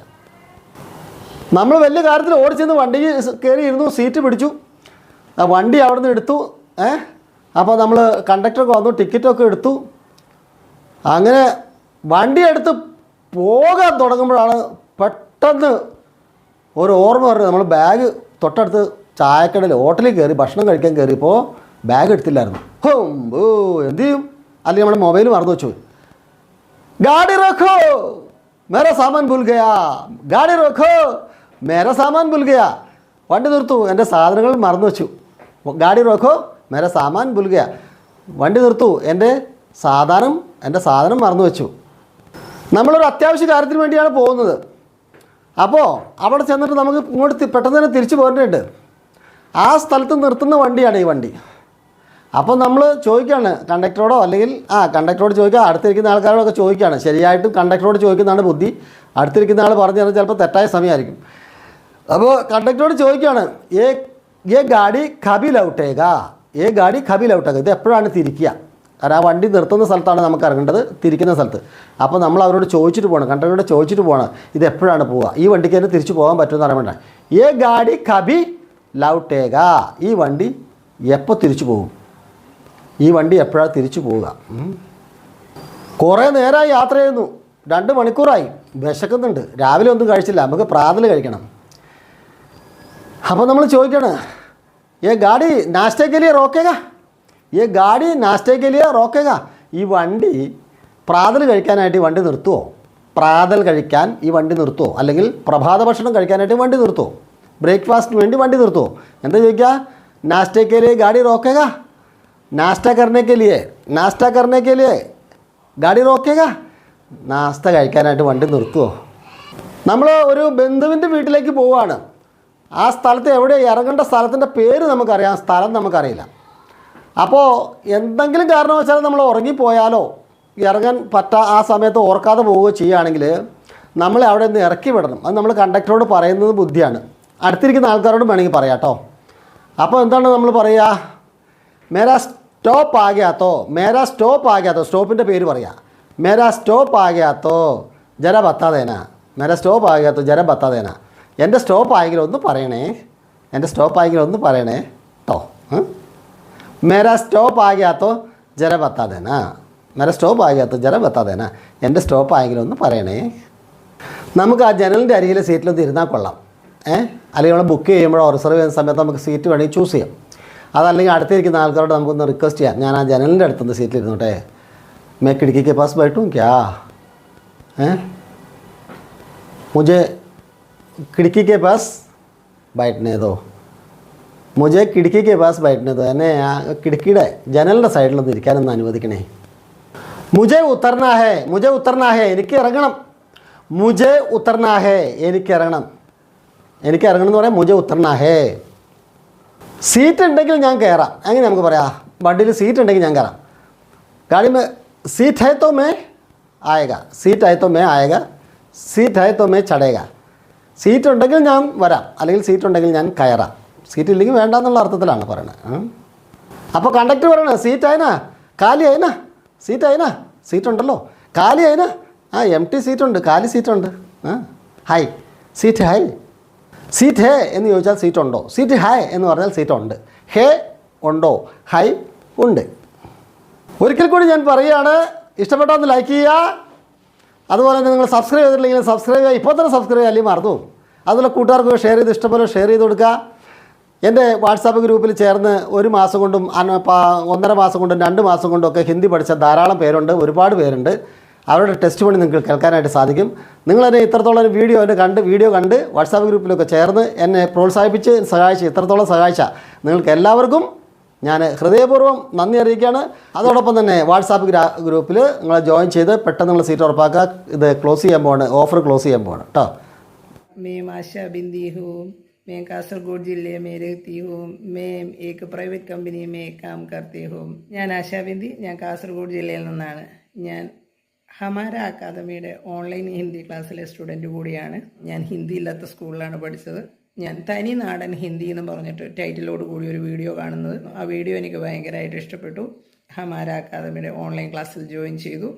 നമ്മൾ വലിയ കാര്യത്തിൽ ഓടിച്ചെന്ന് വണ്ടി കയറി ഇരുന്നു, സീറ്റ് പിടിച്ചു, വണ്ടി അവിടെ നിന്ന് എടുത്തു. അപ്പോൾ നമ്മൾ കണ്ടക്ടറൊക്കെ വന്നു, ടിക്കറ്റൊക്കെ എടുത്തു. അങ്ങനെ വണ്ടി എടുത്ത് പോകാൻ തുടങ്ങുമ്പോഴാണ് പെട്ടെന്ന് ഒരു ഓർമ്മ പറഞ്ഞത്. നമ്മൾ ബാഗ് തൊട്ടടുത്ത് ചായക്കടയിൽ ഹോട്ടലിൽ കയറി ഭക്ഷണം കഴിക്കാൻ കയറിയപ്പോൾ ബാഗ് എടുത്തില്ലായിരുന്നു. ഓ എന്ത് ചെയ്യും? അല്ലെങ്കിൽ നമ്മുടെ മൊബൈൽ മറന്നു വെച്ചു. ഗാഡി റോക്കോ മേരാ സാമാൻ ഭൂൽ ഗയാ, ഗാഡി റോക്കോ മേരാ സാമാൻ ഭൂൽ ഗയാ. വണ്ടി നിർത്തു, എൻ്റെ സാധനങ്ങൾ മറന്നു വെച്ചു. ഗാഡി റോക്കോ മേരാ സാമാൻ ഭൂൽ ഗയാ. വണ്ടി നിർത്തു, എൻ്റെ സാധനം മറന്നു വെച്ചു. നമ്മളൊരു അത്യാവശ്യ കാര്യത്തിന് വേണ്ടിയാണ് പോകുന്നത്. അപ്പോൾ അവിടെ ചെന്നിട്ട് നമുക്ക് ഇങ്ങോട്ട് പെട്ടെന്ന് തന്നെ തിരിച്ചു പോരേണ്ടതുണ്ട്. ആ സ്ഥലത്ത് നിർത്തുന്ന വണ്ടിയാണ് ഈ വണ്ടി. അപ്പോൾ നമ്മൾ ചോദിക്കുകയാണ് കണ്ടക്ടറോടോ, അല്ലെങ്കിൽ കണ്ടക്ടറോട് ചോദിക്കുക, അടുത്തിരിക്കുന്ന ആൾക്കാരോടൊക്കെ ചോദിക്കുകയാണ്. ശരിയായിട്ടും കണ്ടക്ടറോട് ചോദിക്കുന്നതാണ് ബുദ്ധി. അടുത്തിരിക്കുന്ന ആൾ പറഞ്ഞു തരുന്നത് ചിലപ്പോൾ തെറ്റായ സമയമായിരിക്കും. അപ്പോൾ കണ്ടക്ടറോട് ചോദിക്കുകയാണ്, ഏ ഗാഡി കബി ലൗട്ടേഗാ, ഏ ഗാഡി കബി ലൗട്ടേഗ, ഇത് എപ്പോഴാണ് തിരിക്കുക? കാരണം ആ വണ്ടി നിർത്തുന്ന സ്ഥലത്താണ് നമുക്ക് ഇറങ്ങേണ്ടത്, തിരിക്കുന്ന സ്ഥലത്ത്. അപ്പോൾ നമ്മൾ അവരോട് ചോദിച്ചിട്ട് പോകണം, കണ്ടക്ടറോട് ചോദിച്ചിട്ട് പോകണം, ഇത് എപ്പോഴാണ് പോവുക, ഈ വണ്ടിക്ക് തന്നെ തിരിച്ച് പോകാൻ പറ്റുമെന്ന് അറിയാൻ വേണ്ട. ഏ ഗാഡി കബി ലൗട്ടേഗ, ഈ വണ്ടി എപ്പോൾ തിരിച്ചു പോകും, ഈ വണ്ടി എപ്പോഴാണ് തിരിച്ചു പോവുക? കുറേ നേരമായി യാത്ര ചെയ്യുന്നു, 2 മണിക്കൂറായി, വിശക്കുന്നുണ്ട്, രാവിലെ ഒന്നും കഴിച്ചില്ല, നമുക്ക് പ്രാതൽ കഴിക്കണം. അപ്പോൾ നമ്മൾ ചോദിക്കണം, ഏ ഗാഡി നാശ്തയ്ക്ക് ലിയേ റോക്കേഗ, ഏ ഗാഡി നാശ്തയ്ക്ക് ലിയേ റോക്കേഗ, ഈ വണ്ടി പ്രാതൽ കഴിക്കാനായിട്ട് ഈ വണ്ടി നിർത്തുമോ? പ്രാതൽ കഴിക്കാൻ ഈ വണ്ടി നിർത്തുമോ? അല്ലെങ്കിൽ പ്രഭാത ഭക്ഷണം കഴിക്കാനായിട്ട് വണ്ടി നിർത്തുമോ? ബ്രേക്ക്ഫാസ്റ്റിന് വേണ്ടി വണ്ടി നിർത്തുമോ? എന്താ ചോദിക്കുക? നാശ്തയ്ക്ക് ലിയേ ഗാഡി റോക്കേഗ, നാശ്ത കർണേക്ക് ലിയേ ഗാഡി റോക്കേഗ, നാസ്ത കഴിക്കാനായിട്ട് വണ്ടി നിർത്തുമോ? നമ്മൾ ഒരു ബന്ധുവിൻ്റെ വീട്ടിലേക്ക് പോവുകയാണ്. ആ സ്ഥലത്ത് എവിടെ ഇറങ്ങേണ്ട സ്ഥലത്തിൻ്റെ പേര് നമുക്കറിയാം, സ്ഥലം നമുക്കറിയില്ല. അപ്പോൾ എന്തെങ്കിലും കാരണവശാലും നമ്മൾ ഉറങ്ങിപ്പോയാലോ ഇറങ്ങാൻ ആ സമയത്ത് ഓർക്കാതെ പോവുകയോ ചെയ്യുകയാണെങ്കിൽ നമ്മളെ അവിടെ നിന്ന് ഇറക്കി വിടണം. അത് നമ്മൾ കണ്ടക്ടറോട് പറയുന്നത് ബുദ്ധിയാണ്. അടുത്തിരിക്കുന്ന ആൾക്കാരോട് വേണമെങ്കിൽ പറയാം കേട്ടോ. അപ്പോൾ എന്താണ് നമ്മൾ പറയുക? മേരാ സ്റ്റോപ്പ് ആകെയാത്തോ, മേരാ സ്റ്റോപ്പ് ആകെയാത്തോ, സ്റ്റോപ്പിൻ്റെ പേര് പറയാം. മേരാ സ്റ്റോപ്പ് ആകെയാത്തോ ജര ബത്താതേന, മേരാ സ്റ്റോപ്പ് ആകെയാത്തോ ജര ബത്താതേന, എൻ്റെ സ്റ്റോപ്പ് ആയെങ്കിലും ഒന്ന് പറയണേ, എൻ്റെ സ്റ്റോപ്പ് ആയെങ്കിലും ഒന്ന് പറയണേ കേട്ടോ. മേരാ സ്റ്റോപ്പ് ആകെയാത്തോ ജര ബത്താതേന, മേരാ സ്റ്റോപ്പ് ആകെയാത്തോ ജര ബത്താതേന, എൻ്റെ സ്റ്റോപ്പ് ആയെങ്കിലും ഒന്ന് പറയണേ. നമുക്ക് ആ ജനലിൻ്റെ അരികിലെ സീറ്റിലൊന്ന് ഇരുന്നാൽ കൊള്ളാം. അല്ലെങ്കിൽ നമ്മൾ ബുക്ക് ചെയ്യുമ്പോഴോ റിസർവ് ചെയ്യുന്ന സമയത്ത് നമുക്ക് സീറ്റ് വേണമെങ്കിൽ ചൂസ് ചെയ്യാം. അതല്ലെങ്കിൽ അടുത്തിരിക്കുന്ന ആൾക്കാരോട് നമുക്കൊന്ന് റിക്വസ്റ്റ് ചെയ്യാം, ഞാൻ ആ ജനലിൻ്റെ അടുത്തുനിന്ന് സീറ്റിൽ ഇരുന്നോട്ടെ, मैं खिड़की के पास बैठूं क्या, मुझे खिड़की के पास बैठने दो, मुझे खिड़की के पास बैठने दो, എന്നെ ആ കിടക്കിയുടെ ജനലിൻ്റെ സൈഡിലൊന്നും ഇരിക്കാനൊന്ന് അനുവദിക്കണേ. മുझे ഉത്തർനാ ഹേ, മുझे ഉത്തർനാ ഹേ, എനിക്ക് ഇറങ്ങണം, മുझे ഉത്തർനാ ഹേ, എനിക്ക് ഇറങ്ങണം, എനിക്ക് ഇറങ്ങണം എന്ന് പറയാം, മുझे ഉത്തർനാ ഹേ. സീറ്റ് ഉണ്ടെങ്കിൽ ഞാൻ കയറാം, അങ്ങനെ നമുക്ക് പറയാം. വണ്ടിയിൽ സീറ്റ് ഉണ്ടെങ്കിൽ ഞാൻ കയറാം. गाड़ी में सीट है तो मैं आएगा, सीट है तो मैं आएगा, सीट है तो मैं चढ़ेगा. സീറ്റ് ഉണ്ടെങ്കിൽ ഞാൻ വരാം, അല്ലെങ്കിൽ സീറ്റ് ഉണ്ടെങ്കിൽ ഞാൻ കയറാം. സീറ്റ് ഇല്ലെങ്കിൽ വേണ്ട എന്നുള്ള അർത്ഥത്തിലാണ് പറയണത്. അപ്പോൾ കണ്ടക്ടർ പറയണത്, സീറ്റ് ആയിനാ, കാലി ആയിനാ, സീറ്റ് ആയിനാ, സീറ്റ് ഉണ്ടല്ലോ, കാലി ആയിനാ, എം ടി സീറ്റ് ഉണ്ട്, കാലി സീറ്റ് ഉണ്ട്, ഹായ് സീറ്റ് ഹായ്, സീറ്റ് ഹേ എന്ന് ചോദിച്ചാൽ സീറ്റ് ഉണ്ടോ, സീറ്റ് ഹായ് എന്ന് പറഞ്ഞാൽ സീറ്റ് ഉണ്ട്, ഹേ ഉണ്ടോ, ഹൈ ഉണ്ട്. ഒരിക്കൽ കൂടി ഞാൻ പറയുകയാണ്, ഇഷ്ടപ്പെട്ടാൽ ഒന്ന് ലൈക്ക് ചെയ്യുക. അതുപോലെ തന്നെ നിങ്ങൾ സബ്സ്ക്രൈബ് ചെയ്തിട്ടില്ലെങ്കിൽ സബ്സ്ക്രൈബ് ചെയ്യുക, ഇപ്പോൾ തന്നെ സബ്സ്ക്രൈബ് ചെയ്യുക, അല്ലെങ്കിൽ മറന്നു. അതുപോലെ കൂട്ടുകാർക്ക് ഷെയർ ചെയ്ത് ഇഷ്ടംപോലെ ഷെയർ ചെയ്ത് കൊടുക്കുക. എൻ്റെ വാട്സാപ്പ് ഗ്രൂപ്പിൽ ചേർന്ന് 1 മാസം കൊണ്ടും 1.5 മാസം കൊണ്ടും 2 മാസം കൊണ്ടും ഒക്കെ ഹിന്ദി പഠിച്ച ധാരാളം പേരുണ്ട്, ഒരുപാട് പേരുണ്ട്. അവരുടെ ടെസ്റ്റ് മണി നിങ്ങൾക്ക് കേൾക്കാനായിട്ട് സാധിക്കും. നിങ്ങളെന്നെ ഇത്രത്തോളം വീഡിയോ കണ്ട് വാട്സാപ്പ് ഗ്രൂപ്പിലൊക്കെ ചേർന്ന് എന്നെ പ്രോത്സാഹിപ്പിച്ച് ഇത്രത്തോളം സഹായിച്ച നിങ്ങൾക്ക് എല്ലാവർക്കും ഞാൻ ഹൃദയപൂർവ്വം നന്ദി അറിയിക്കുകയാണ്. അതോടൊപ്പം തന്നെ വാട്സാപ്പ് ഗ്രൂപ്പിൽ നിങ്ങൾ ജോയിൻ ചെയ്ത് പെട്ടെന്ന് നിങ്ങൾ സീറ്റ് ഉറപ്പാക്കുക. ഇത് ക്ലോസ് ചെയ്യാൻ പോവാണ്, ഓഫർ ക്ലോസ് ചെയ്യാൻ പോവാണ് കേട്ടോ. मैं आशा बिंदी हूँ, मैं कासरगोड जिले में रहती हूँ, मैं एक प्राइवेट कंपनी में काम करती हूँ. ഞാൻ ആശാ ബിന്ദി, ഞാൻ കാസർഗോഡ് ജില്ലയിൽ നിന്നാണ്. ഞാൻ ഹമാര അക്കാദമിയുടെ ഓൺലൈൻ ഹിന്ദി ക്ലാസ്സിലെ സ്റ്റുഡൻറ്റ് കൂടിയാണ്. ഞാൻ ഹിന്ദി ഇല്ലാത്ത സ്കൂളിലാണ് പഠിച്ചത്. ഞാൻ തനി നാടൻ ഹിന്ദി എന്ന് പറഞ്ഞിട്ട് ടൈറ്റിലോട് കൂടി ഒരു വീഡിയോ കാണുന്നത്, ആ വീഡിയോ എനിക്ക് ഭയങ്കരമായിട്ട് ഇഷ്ടപ്പെട്ടു. ഹമാര അക്കാദമിയുടെ ഓൺലൈൻ ക്ലാസ്സിൽ ജോയിൻ ചെയ്തു.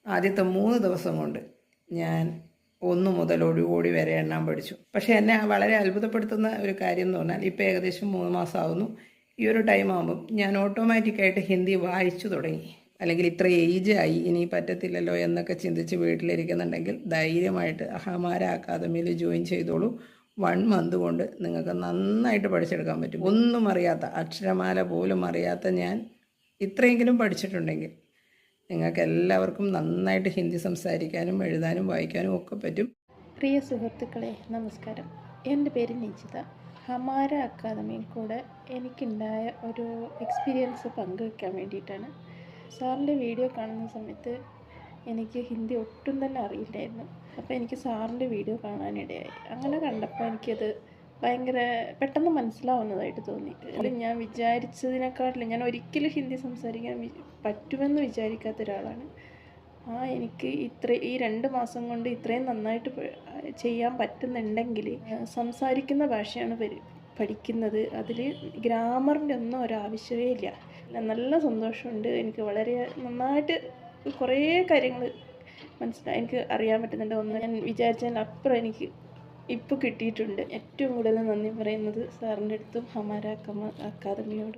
ആദ്യത്തെ 3 ദിവസം കൊണ്ട് ഞാൻ 1 മുതൽ 1 കോടി വരെ എണ്ണാൻ പഠിച്ചു. പക്ഷേ എന്നെ വളരെ അത്ഭുതപ്പെടുത്തുന്ന ഒരു കാര്യം എന്ന് പറഞ്ഞാൽ, ഇപ്പോൾ ഏകദേശം 3 മാസം ആവുന്നു. ഈ ഒരു ടൈം ആകുമ്പം ഞാൻ ഓട്ടോമാറ്റിക്കായിട്ട് ഹിന്ദി വായിച്ചു തുടങ്ങി. അല്ലെങ്കിൽ ഇത്ര ഏജ് ആയി, ഇനി പറ്റത്തില്ലല്ലോ എന്നൊക്കെ ചിന്തിച്ച് വീട്ടിലിരിക്കുന്നുണ്ടെങ്കിൽ ധൈര്യമായിട്ട് ഹമാര അക്കാദമിയിൽ ജോയിൻ ചെയ്തോളൂ. 1 മന്ത് കൊണ്ട് നിങ്ങൾക്ക് നന്നായിട്ട് പഠിച്ചെടുക്കാൻ പറ്റും. ഒന്നും അറിയാത്ത, അക്ഷരമാല പോലും അറിയാത്ത ഞാൻ ഇത്രയെങ്കിലും പഠിച്ചിട്ടുണ്ടെങ്കിൽ നിങ്ങൾക്ക് എല്ലാവർക്കും നന്നായിട്ട് ഹിന്ദി സംസാരിക്കാനും എഴുതാനും വായിക്കാനും ഒക്കെ പറ്റും. പ്രിയ സുഹൃത്തുക്കളെ നമസ്കാരം. എൻ്റെ പേര് നിജിത. ഹമാര അക്കാദമിയിൽ കൂടെ എനിക്കുണ്ടായ ഒരു എക്സ്പീരിയൻസ് പങ്കുവയ്ക്കാൻ വേണ്ടിയിട്ടാണ്. സാറിൻ്റെ വീഡിയോ കാണുന്ന സമയത്ത് എനിക്ക് ഹിന്ദി ഒട്ടും തന്നെ അറിയില്ലായിരുന്നു. അപ്പോൾ എനിക്ക് സാറിൻ്റെ വീഡിയോ കാണാനിടയായി. അങ്ങനെ കണ്ടപ്പോൾ എനിക്കത് ഭയങ്കര പെട്ടെന്ന് മനസ്സിലാവുന്നതായിട്ട് തോന്നി. അത് ഞാൻ വിചാരിച്ചതിനെക്കാട്ടിലും ഞാൻ ഒരിക്കലും ഹിന്ദി സംസാരിക്കാൻ പറ്റുമെന്ന് വിചാരിക്കാത്ത ഒരാളാണ്. എനിക്ക് ഈ 2 മാസം കൊണ്ട് ഇത്രയും നന്നായിട്ട് ചെയ്യാൻ പറ്റുന്നുണ്ടെങ്കിൽ സംസാരിക്കുന്ന ഭാഷയാണ് പഠിക്കുന്നത്. അതിൽ ഗ്രാമറിൻ്റെ ഒന്നും ഒരാവശ്യമേ ഇല്ല. നല്ല സന്തോഷമുണ്ട്. എനിക്ക് വളരെ നന്നായിട്ട് കുറേ കാര്യങ്ങൾ എനിക്ക് അറിയാൻ പറ്റുന്നുണ്ട്. ഒന്ന് ഞാൻ വിചാരിച്ചതിനപ്പുറം എനിക്ക് ഇപ്പോൾ കിട്ടിയിട്ടുണ്ട്. ഏറ്റവും കൂടുതൽ നന്ദി പറയുന്നത് സാറിൻ്റെ അടുത്തും ഹമാര അക്കാദമിയോടും.